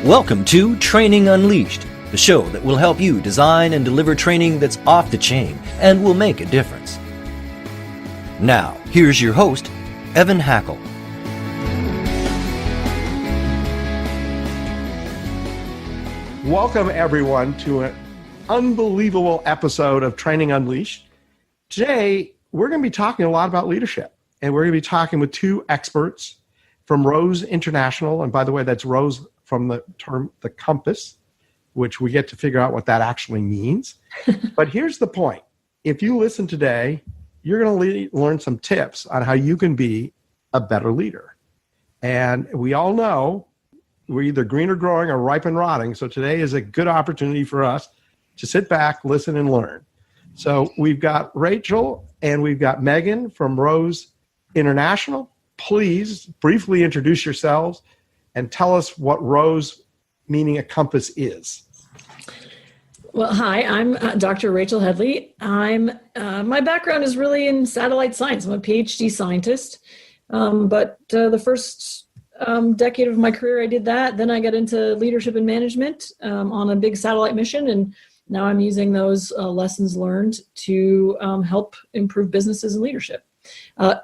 Welcome to Training Unleashed, the show that will help you design and deliver training that's off the chain and will make a difference. Now, here's your host, Evan Hackel. Welcome, everyone, to an unbelievable episode of Training Unleashed. Today, we're going to be talking a lot about leadership, and we're going to be talking with two experts from Rose International. And by the way, that's Rose from the term the compass, which we get to figure out what that actually means. But here's the point. If you listen today, you're going to learn some tips on how you can be a better leader. And we all know we're either green or growing or ripe and rotting. So today is a good opportunity for us to sit back, listen, and learn. So we've got Rachel and we've got Megan from Rose International. Please briefly introduce yourselves and tell us what Rose, meaning a compass, is. Well, hi, I'm Dr. Rachel Headley. My background is really in satellite science. I'm a PhD scientist, but the first decade of my career I did that. Then I got into leadership and management on a big satellite mission, and now I'm using those lessons learned to help improve businesses and leadership.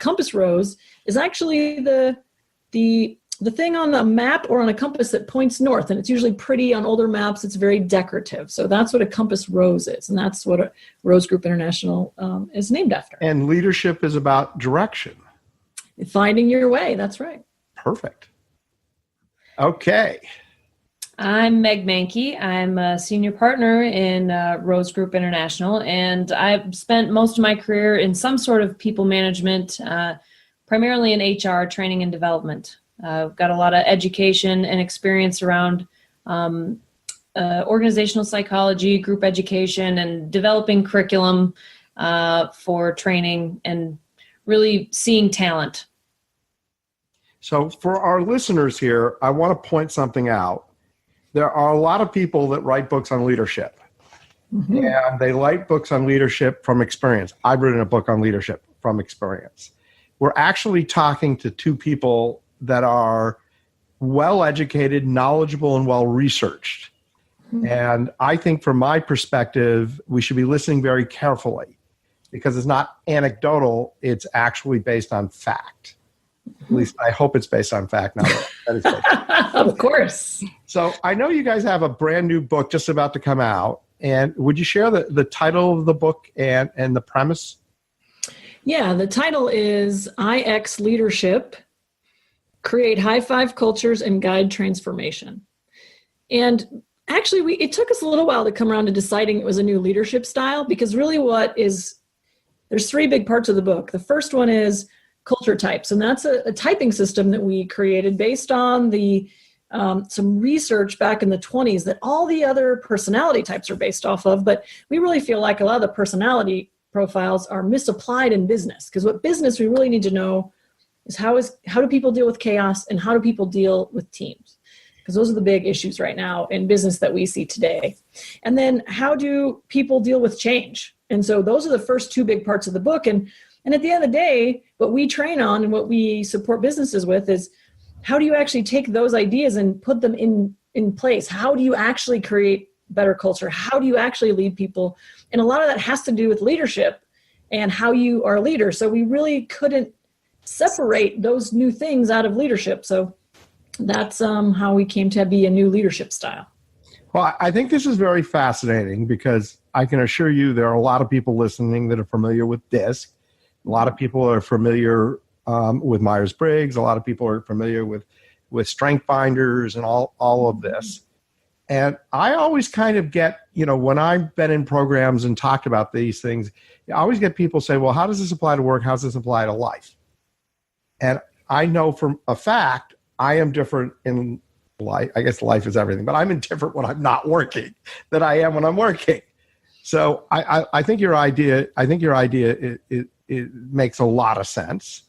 Compass Rose is actually the thing on the map or on a compass that points north, and it's usually pretty on older maps. It's very decorative. So that's what a compass rose is, and that's what a Rose Group International is named after. And leadership is about direction. Finding your way, that's right. Perfect. Okay. I'm Meg Manky. I'm a senior partner in Rose Group International, and I've spent most of my career in some sort of people management, primarily in HR, training and development. I've got a lot of education and experience around organizational psychology, group education, and developing curriculum for training and really seeing talent. So for our listeners here, I want to point something out. There are a lot of people that write books on leadership, and they write books on leadership from experience. I've written a book on leadership from experience. We're actually talking to two people that are well-educated, knowledgeable, and well-researched. And I think from my perspective, we should be listening very carefully because it's not anecdotal, it's actually based on fact. At least I hope it's based on fact. Now that it's based. Of course. So I know you guys have a brand new book just about to come out. And would you share the title of the book and the premise? Yeah, the title is IX Leadership, Create High-Five Cultures and Guide Transformation. And actually, it took us a little while to come around to deciding it was a new leadership style, because really there's three big parts of the book. The first one is culture types, and that's a typing system that we created based on some research back in the 1920s that all the other personality types are based off of, but we really feel like a lot of the personality profiles are misapplied in business, because what business we really need to know is how do people deal with chaos and how do people deal with teams, because those are the big issues right now in business that we see today. And then how do people deal with change? And so those are the first two big parts of the book. And at the end of the day, what we train on and what we support businesses with is how do you actually take those ideas and put them in place? How do you actually create better culture? How do you actually lead people? And a lot of that has to do with leadership and how you are a leader. So we really couldn't separate those new things out of leadership. So that's how we came to be a new leadership style. Well, I think this is very fascinating because I can assure you there are a lot of people listening that are familiar with DISC. A lot of people are familiar with Myers-Briggs. A lot of people are familiar with strength finders and all of this. And I always kind of get, when I've been in programs and talked about these things, I always get people say, well, how does this apply to work? How does this apply to life? And I know from a fact, I am different in life. I guess life is everything, but I'm indifferent when I'm not working than I am when I'm working. So I think your idea, it makes a lot of sense.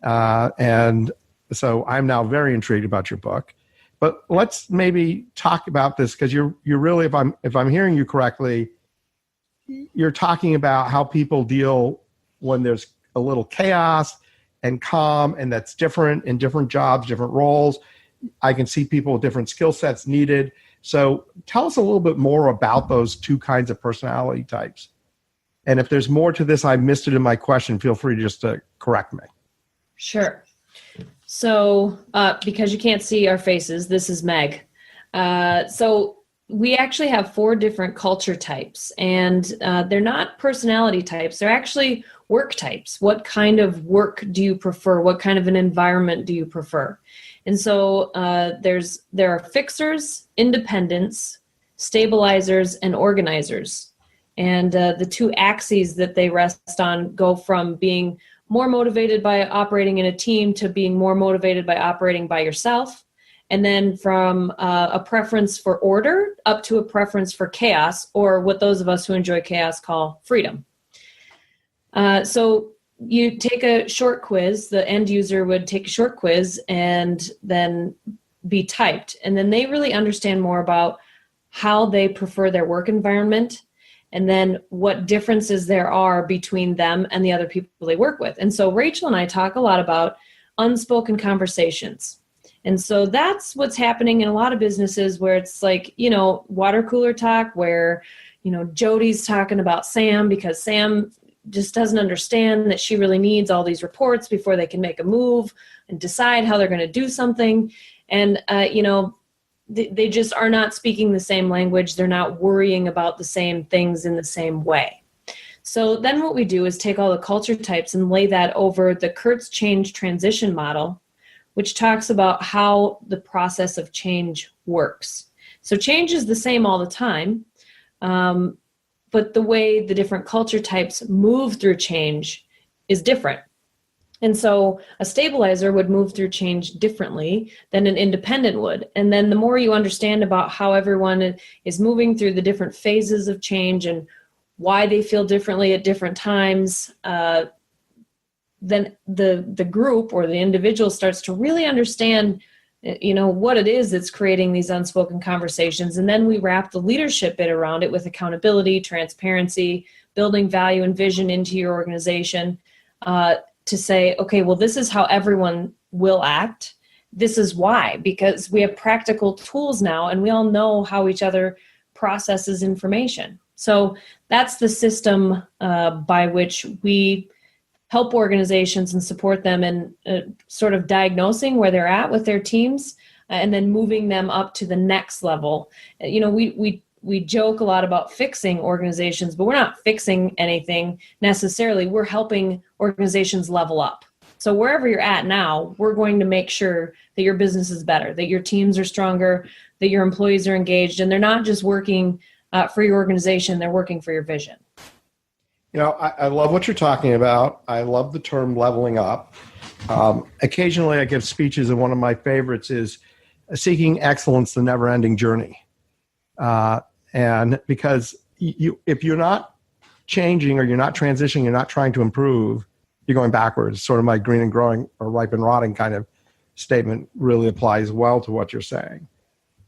And so I'm now very intrigued about your book. But let's maybe talk about this, because you're really, if I'm hearing you correctly, you're talking about how people deal when there's a little chaos and calm, and that's different in different jobs, different roles. I can see people with different skill sets needed. So tell us a little bit more about those two kinds of personality types. And if there's more to this, I missed it in my question, feel free just to correct me. Sure. So because you can't see our faces, this is Meg. So we actually have 4 different culture types, and they're not personality types. They're actually work types. What kind of work do you prefer? What kind of an environment do you prefer? And so there are fixers, independents, stabilizers, and organizers. And the 2 axes that they rest on go from being more motivated by operating in a team to being more motivated by operating by yourself. And then from a preference for order up to a preference for chaos, or what those of us who enjoy chaos call freedom. So you take a short quiz, the end user would take a short quiz and then be typed. And then they really understand more about how they prefer their work environment, and then what differences there are between them and the other people they work with. And so Rachel and I talk a lot about unspoken conversations. And so that's what's happening in a lot of businesses, where it's like, water cooler talk, where, Jody's talking about Sam because Sam just doesn't understand that she really needs all these reports before they can make a move and decide how they're going to do something. And, they just are not speaking the same language. They're not worrying about the same things in the same way. So then what we do is take all the culture types and lay that over the Kurtz change transition model, which talks about how the process of change works. So change is the same all the time, but the way the different culture types move through change is different. And so a stabilizer would move through change differently than an independent would. And then the more you understand about how everyone is moving through the different phases of change and why they feel differently at different times, then the group or the individual starts to really understand, what it is that's creating these unspoken conversations. And then we wrap the leadership bit around it with accountability, transparency, building value and vision into your organization, to say, okay, well, this is how everyone will act. This is why, because we have practical tools now and we all know how each other processes information. So that's the system by which we help organizations and support them in sort of diagnosing where they're at with their teams and then moving them up to the next level. We joke a lot about fixing organizations, but we're not fixing anything necessarily. We're helping organizations level up. So wherever you're at now, we're going to make sure that your business is better, that your teams are stronger, that your employees are engaged, and they're not just working for your organization, they're working for your vision. I love what you're talking about. I love the term leveling up. Occasionally I give speeches, and one of my favorites is seeking excellence, the never-ending journey. And because if you're not changing or you're not transitioning, you're not trying to improve, you're going backwards. Sort of my green and growing or ripe and rotting kind of statement really applies well to what you're saying.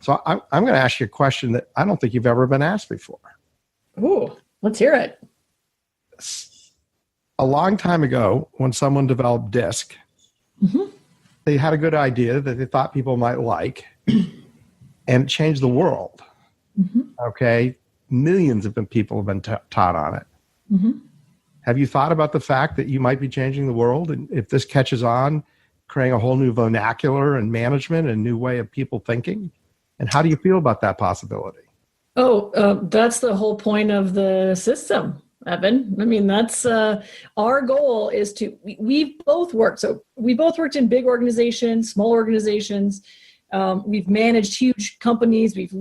So I'm going to ask you a question that I don't think you've ever been asked before. Ooh, let's hear it. A long time ago, when someone developed DISC, they had a good idea that they thought people might like, and it changed the world. Okay, millions of people have been taught on it. Have you thought about the fact that you might be changing the world, and if this catches on, creating a whole new vernacular and management and new way of people thinking? And how do you feel about that possibility? That's the whole point of the system, Evan. I mean, that's our goal is we've both worked. So we both worked in big organizations, small organizations. We've managed huge companies. We've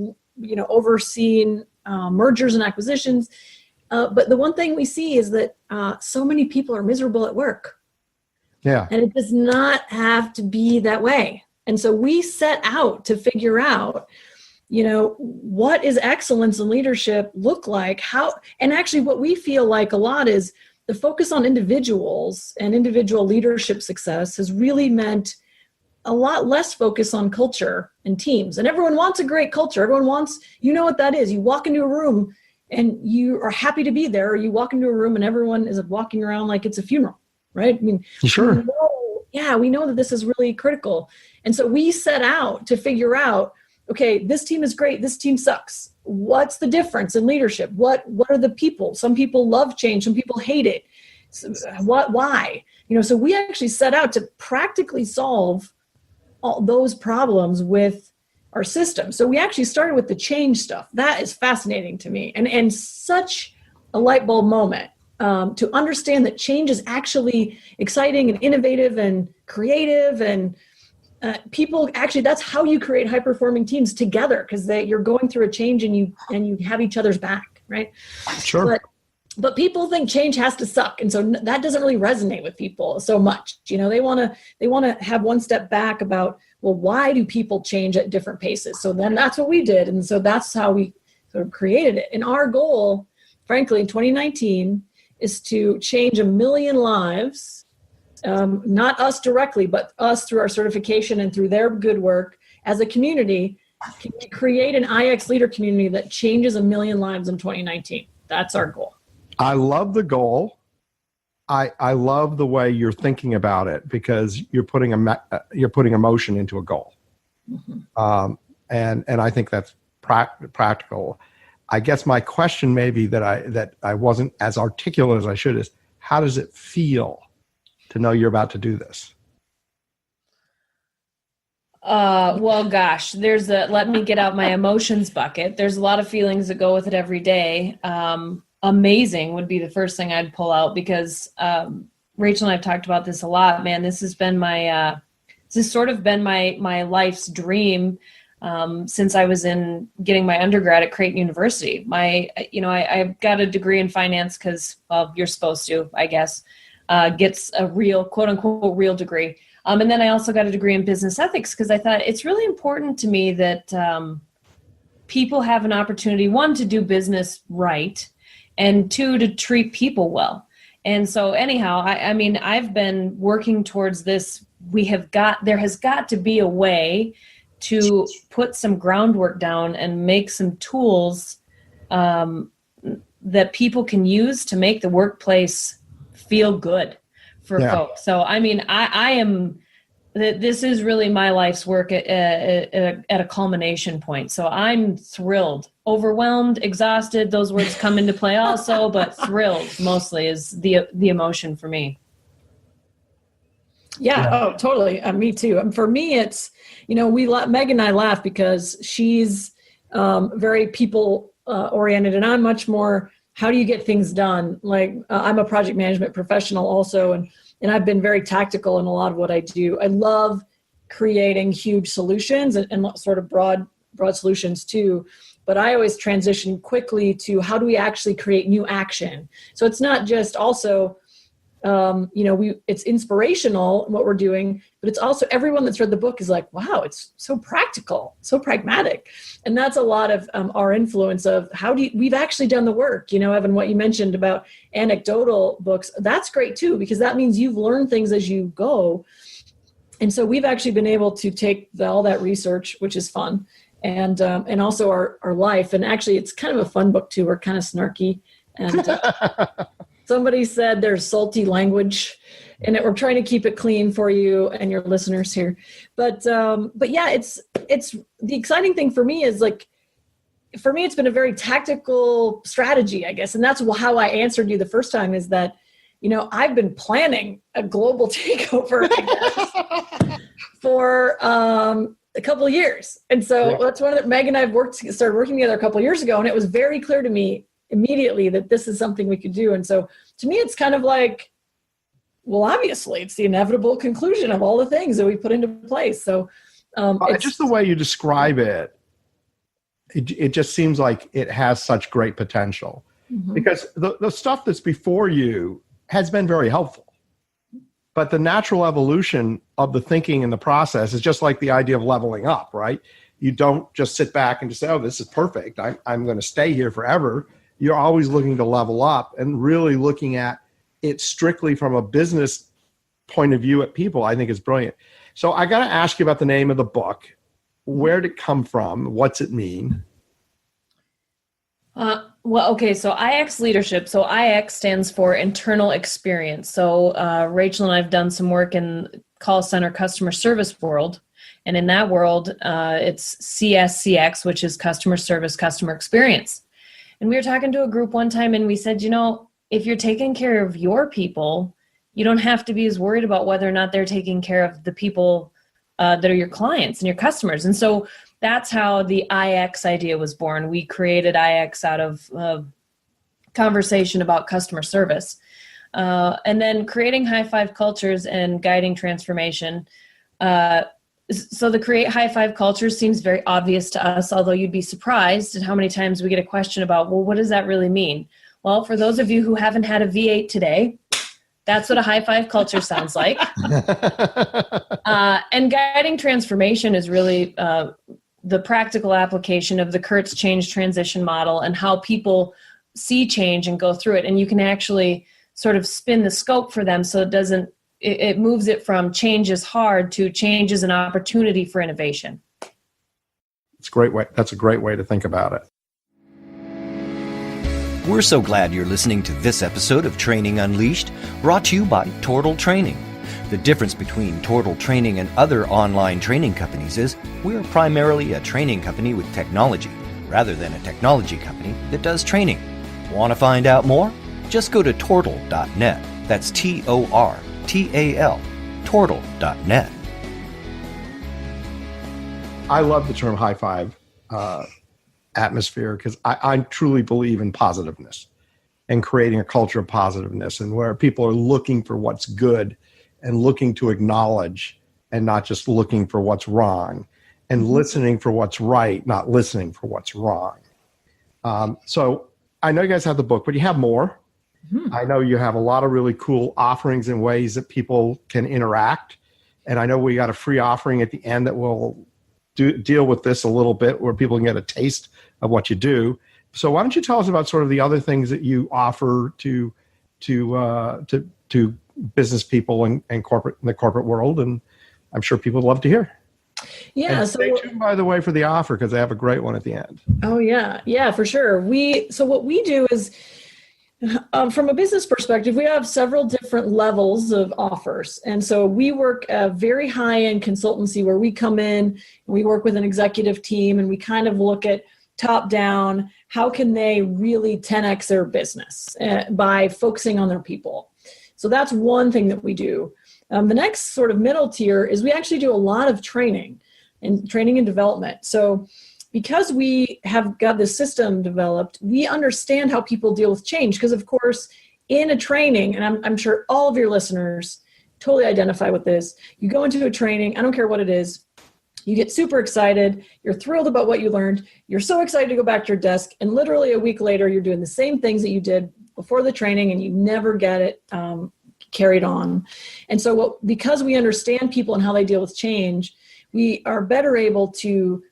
overseen mergers and acquisitions. But the one thing we see is that so many people are miserable at work. Yeah. And it does not have to be that way. And so we set out to figure out, what is excellence in leadership look like? And actually what we feel like a lot is the focus on individuals and individual leadership success has really meant a lot less focus on culture and teams. And everyone wants a great culture. Everyone wants, what that is. You walk into a room and you are happy to be there, or you walk into a room and everyone is walking around like it's a funeral, right? I mean, sure. yeah, we know that this is really critical. And so we set out to figure out, okay, this team is great, this team sucks. What's the difference in leadership? What are the people? Some people love change, some people hate it. So why? So we actually set out to practically solve all those problems with our system. So we actually started with the change stuff. That is fascinating to me, and such a light bulb moment to understand that change is actually exciting and innovative and creative, and people actually, that's how you create high performing teams together, because you're going through a change and you have each other's back, right? Sure. But people think change has to suck, and so that doesn't really resonate with people so much. They want to have one step back about, well, why do people change at different paces? So then that's what we did, and so that's how we sort of created it. And our goal, frankly, in 2019, is to change 1 million lives, not us directly, but us through our certification and through their good work as a community. Can we create an IX leader community that changes 1 million lives in 2019? That's our goal. I love the goal. I love the way you're thinking about it, because you're putting emotion into a goal. Mm-hmm. And I think that's practical. I guess my question maybe that I wasn't as articulate as I should is, how does it feel to know you're about to do this? Well, gosh, let me get out my emotions bucket. There's a lot of feelings that go with it every day. Amazing would be the first thing I'd pull out, because Rachel and I've talked about this a lot, man. This has been this has sort of been my life's dream since I was getting my undergrad at Creighton University. I've got a degree in finance because, well, you're supposed to, I guess, gets a real, quote unquote, real degree. And then I also got a degree in business ethics because I thought it's really important to me that people have an opportunity, one, to do business right, and two, to treat people well. And so anyhow, I've been working towards this. There has got to be a way to put some groundwork down and make some tools that people can use to make the workplace feel good for folks. So, this is really my life's work at a culmination point. So I'm thrilled, overwhelmed, exhausted. Those words come into play also, but thrilled mostly is the emotion for me. Yeah. Oh, totally. Me too. For me, it's, Meg and I laugh because she's very people oriented, and I'm much more, how do you get things done? Like I'm a project management professional also, and I've been very tactical in a lot of what I do. I love creating huge solutions and sort of broad solutions too. But I always transition quickly to how do we actually create new action? So it's not just also, it's inspirational what we're doing, but it's also everyone that's read the book is like, wow, it's so practical, so pragmatic. And that's a lot of our influence of we've actually done the work, Evan, what you mentioned about anecdotal books, that's great too, because that means you've learned things as you go. And so we've actually been able to take all that research, which is fun, and also our life. And actually it's kind of a fun book too. We're kind of snarky, and somebody said there's salty language in it. We're trying to keep it clean for you and your listeners here. But yeah, it's the exciting thing for me is for me, it's been a very tactical strategy, I guess. And that's how I answered you the first time is that, I've been planning a global takeover for a couple of years. And so that's one that Meg and I started working together a couple of years ago. And it was very clear to me immediately that this is something we could do. And so to me, it's kind of like, well, obviously it's the inevitable conclusion of all the things that we put into place. So it's just the way you describe it just seems like it has such great potential, because the stuff that's before you has been very helpful, but the natural evolution of the thinking and the process is just like the idea of leveling up, right? You don't just sit back and just say, oh, this is perfect, I'm going to stay here forever. You're always looking to level up and really looking at it strictly from a business point of view at people, I think is brilliant. So I got to ask you about the name of the book. Where did it come from? What's it mean? Well, okay, so IX leadership. So IX stands for internal experience. So Rachel and I have done some work in call center customer service world. And in that world, it's CSCX, which is customer service, customer experience. And we were talking to a group one time and we said, if you're taking care of your people, you don't have to be as worried about whether or not they're taking care of the people that are your clients and your customers. And so that's how the IX idea was born. We created IX out of conversation about customer service. And then creating high five cultures and guiding transformation. So the create high five culture seems very obvious to us, although you'd be surprised at how many times we get a question about, well, what does that really mean? Well, for those of you who haven't had a V8 today, that's what a high five culture sounds like. And guiding transformation is really the practical application of the Kurtz change transition model and how people see change and go through it. And you can actually sort of spin the scope for them so it moves it from change is hard to change is an opportunity for innovation. It's a great way. That's a great way to think about it. We're so glad you're listening to this episode of Training Unleashed, brought to you by Tortal Training. The difference between Tortal Training and other online training companies is we're primarily a training company with technology, rather than a technology company that does training. Want to find out more? Just go to tortal.net. That's TORTAL, tortal.net. I love the term high five atmosphere because I truly believe in positiveness and creating a culture of positiveness and where people are looking for what's good and looking to acknowledge and not just looking for what's wrong and listening for what's right, not listening for what's wrong. So I know you guys have the book, but you have more. I know you have a lot of really cool offerings and ways that people can interact. And I know we got a free offering at the end that will deal with this a little bit where people can get a taste of what you do. So why don't you tell us about sort of the other things that you offer to business people and corporate in the corporate world? And I'm sure people would love to hear. Yeah. And stay tuned, by the way, for the offer because they have a great one at the end. Oh yeah. Yeah, for sure. So what we do is, from a business perspective, we have several different levels of offers. And so we work a very high-end consultancy where we come in and we work with an executive team and we kind of look at top down, how can they really 10x their business by focusing on their people. So that's one thing that we do. The next sort of middle tier is we actually do a lot of training and development. So because we have got this system developed, we understand how people deal with change. Because of course, in a training, and I'm sure all of your listeners totally identify with this, you go into a training, I don't care what it is, you get super excited, you're thrilled about what you learned, you're so excited to go back to your desk, and literally a week later, you're doing the same things that you did before the training, and you never get it carried on. And so because we understand people and how they deal with change, we are better able to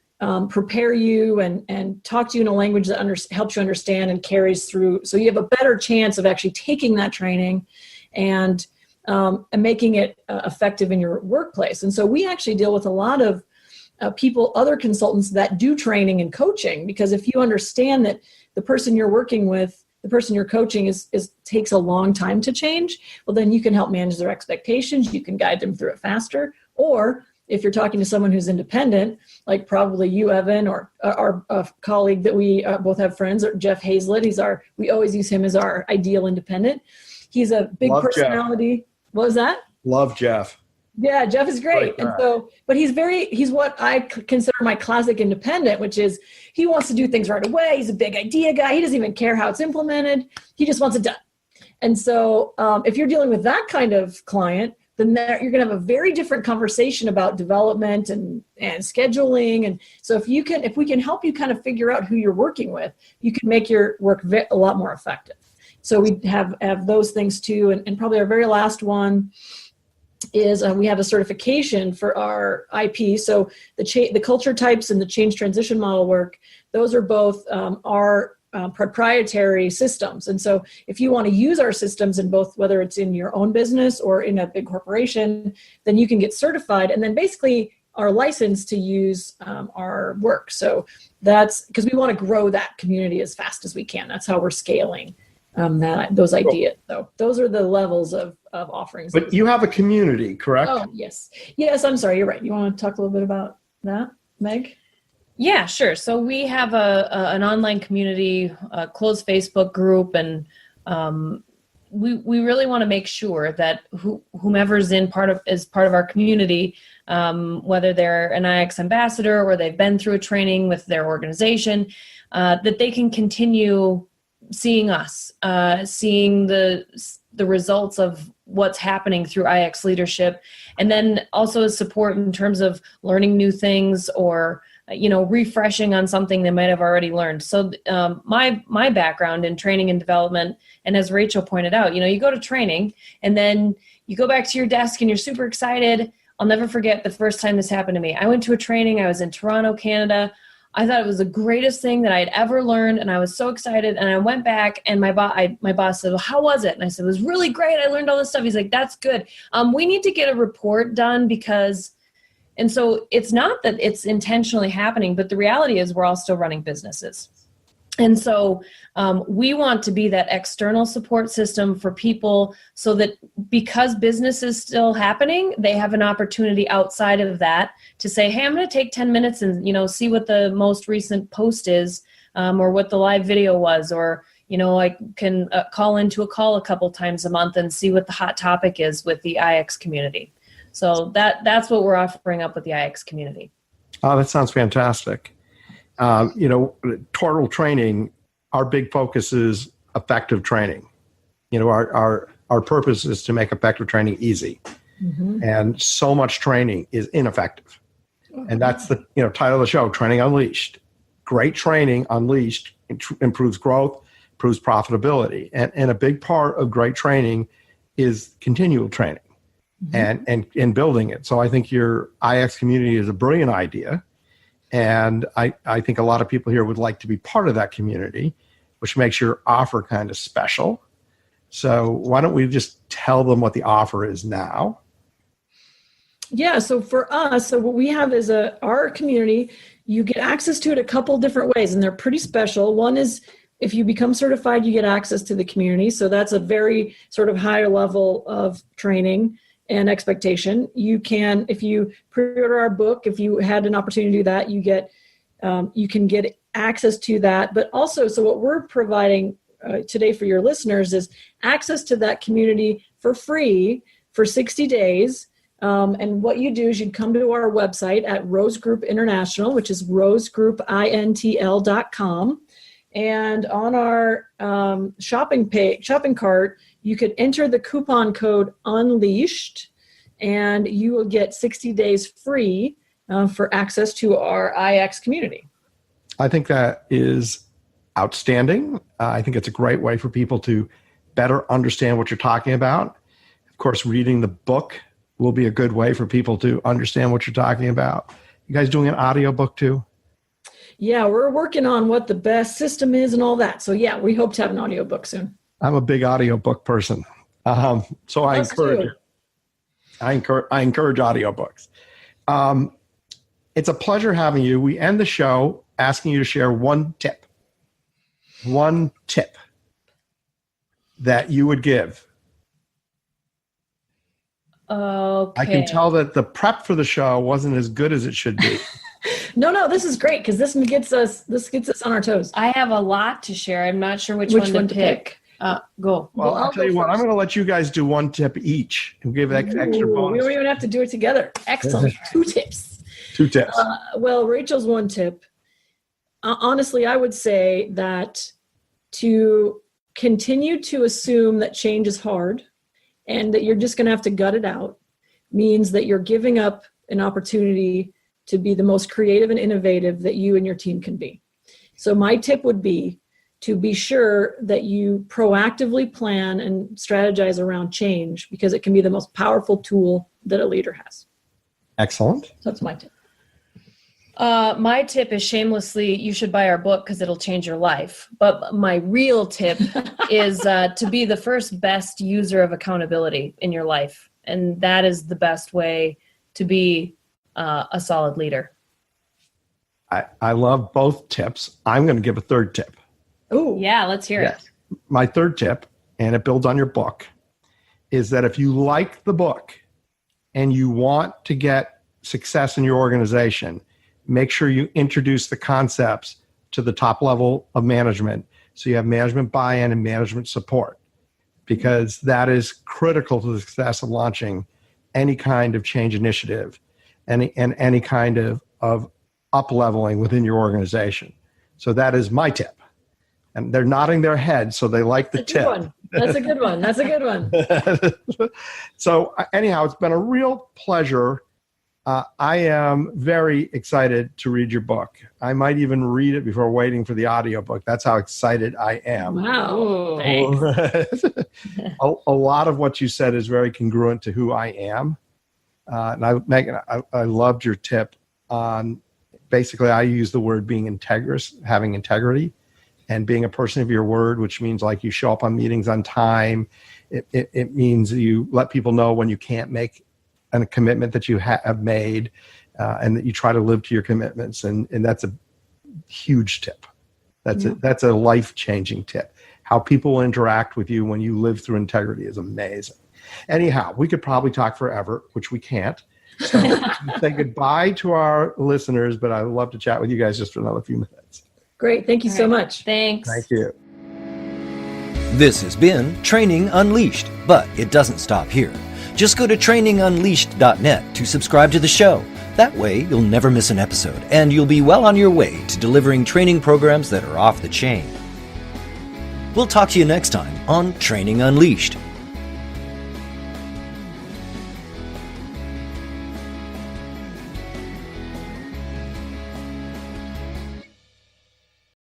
prepare you and talk to you in a language that helps you understand and carries through. So you have a better chance of actually taking that training and making it effective in your workplace. And so we actually deal with a lot of people, other consultants that do training and coaching, because if you understand that the person you're working with, the person you're coaching takes a long time to change, well, then you can help manage their expectations. You can guide them through it faster. Or if you're talking to someone who's independent, like probably you, Evan, or our colleague that we both have friends, or Jeff Hazlett, we always use him as our ideal independent. He's a big personality. Jeff. What was that? Love Jeff. Yeah, Jeff is great. And so, but he's what I consider my classic independent, which is he wants to do things right away. He's a big idea guy. He doesn't even care how it's implemented. He just wants it done. And so if you're dealing with that kind of client, then you're going to have a very different conversation about development and scheduling. And so if we can help you kind of figure out who you're working with, you can make your work a lot more effective. So we have those things too. And probably our very last one is we have a certification for our IP. So the culture types and the change transition model work, those are both our proprietary systems. And so if you want to use our systems in both, whether it's in your own business or in a big corporation, then you can get certified and then basically are licensed to use our work. So that's because we want to grow that community as fast as we can. That's how we're scaling those ideas. So those are the levels of of offerings. But you have a community, correct? Oh, yes. Yes, I'm sorry. You're right. You want to talk a little bit about that, Meg? Yeah, sure. So we have an online community, a closed Facebook group, and we really want to make sure that whomever's is part of our community, whether they're an IX ambassador or they've been through a training with their organization, that they can continue seeing us, seeing the results of what's happening through IX leadership, and then also support in terms of learning new things or refreshing on something they might have already learned. So my background in training and development, and as Rachel pointed out, you go to training and then you go back to your desk and you're super excited. I'll never forget the first time this happened to me. I went to a training. I was in Toronto, Canada. I thought it was the greatest thing that I'd ever learned, and I was so excited. And I went back, and my boss said, "Well, how was it?" And I said, "It was really great. I learned all this stuff." He's like, "That's good. We need to get a report done because." And so it's not that it's intentionally happening, but the reality is we're all still running businesses. And so we want to be that external support system for people so that because business is still happening, they have an opportunity outside of that to say, hey, I'm going to take 10 minutes and, see what the most recent post is or what the live video was, or, I can call into a call a couple times a month and see what the hot topic is with the IX community. So that's what we're offering up with the IX community. Oh, that sounds fantastic. Total training, our big focus is effective training. Our purpose is to make effective training easy. Mm-hmm. And so much training is ineffective. Mm-hmm. And that's the title of the show, Training Unleashed. Great training unleashed improves growth, improves profitability. And a big part of great training is continual training. Mm-hmm. and building it. So I think your IX community is a brilliant idea. And I think a lot of people here would like to be part of that community, which makes your offer kind of special. So why don't we just tell them what the offer is now? Yeah, so for us, what we have is our community, you get access to it a couple different ways, and they're pretty special. One is if you become certified, you get access to the community. So that's a very sort of higher level of training and expectation. You can, if you pre-order our book, if you had an opportunity to do that, you can get access to that. But also, so what we're providing today for your listeners is access to that community for free for 60 days. And what you do is you'd come to our website at Rose Group International, which is rosegroupintl.com. And on our shopping cart, you could enter the coupon code UNLEASHED, and you will get 60 days free for access to our IX community. I think that is outstanding. I think it's a great way for people to better understand what you're talking about. Of course, reading the book will be a good way for people to understand what you're talking about. You guys doing an audio book too? Yeah, we're working on what the best system is and all that. So yeah, we hope to have an audiobook soon. I'm a big audiobook person. So I encourage audiobooks. It's a pleasure having you. We end the show asking you to share one tip that you would give. Okay. I can tell that the prep for the show wasn't as good as it should be. No, this is great because this gets us on our toes. I have a lot to share. I'm not sure which one to pick. Go. Well, I'll tell you what. I'm going to let you guys do one tip each and give extra bonus. We don't even have to do it together. Excellent. 2 tips. 2 tips. Well, Rachel's one tip. Honestly, I would say that to continue to assume that change is hard and that you're just going to have to gut it out means that you're giving up an opportunity to be the most creative and innovative that you and your team can be. So my tip would be to be sure that you proactively plan and strategize around change because it can be the most powerful tool that a leader has. Excellent. So that's my tip. My tip is shamelessly, you should buy our book because it'll change your life. But my real tip is to be the first best user of accountability in your life. And that is the best way to be a solid leader. I love both tips. I'm going to give a third tip. Oh, yeah, let's hear it. My third tip, and it builds on your book, is that if you like the book and you want to get success in your organization, make sure you introduce the concepts to the top level of management so you have management buy-in and management support, because that is critical to the success of launching any kind of change initiative and any kind of up-leveling within your organization. So that is my tip. And they're nodding their heads, so they like the tip. That's a good one. That's a good one. So anyhow, it's been a real pleasure. I am very excited to read your book. I might even read it before waiting for the audiobook. That's how excited I am. Wow. Thanks. A lot of what you said is very congruent to who I am. And Megan, I loved your tip on, basically I use the word being integrous, having integrity, and being a person of your word, which means like you show up on meetings on time. It means you let people know when you can't make a commitment that you have made, and that you try to live to your commitments. And that's a huge tip. That's a life-changing tip. How people will interact with you when you live through integrity is amazing. Anyhow, we could probably talk forever, which we can't. So say goodbye to our listeners, but I'd love to chat with you guys just for another few minutes. Great. Thank you so much. Thanks. Thank you. This has been Training Unleashed, but it doesn't stop here. Just go to trainingunleashed.net to subscribe to the show. That way, you'll never miss an episode, and you'll be well on your way to delivering training programs that are off the chain. We'll talk to you next time on Training Unleashed.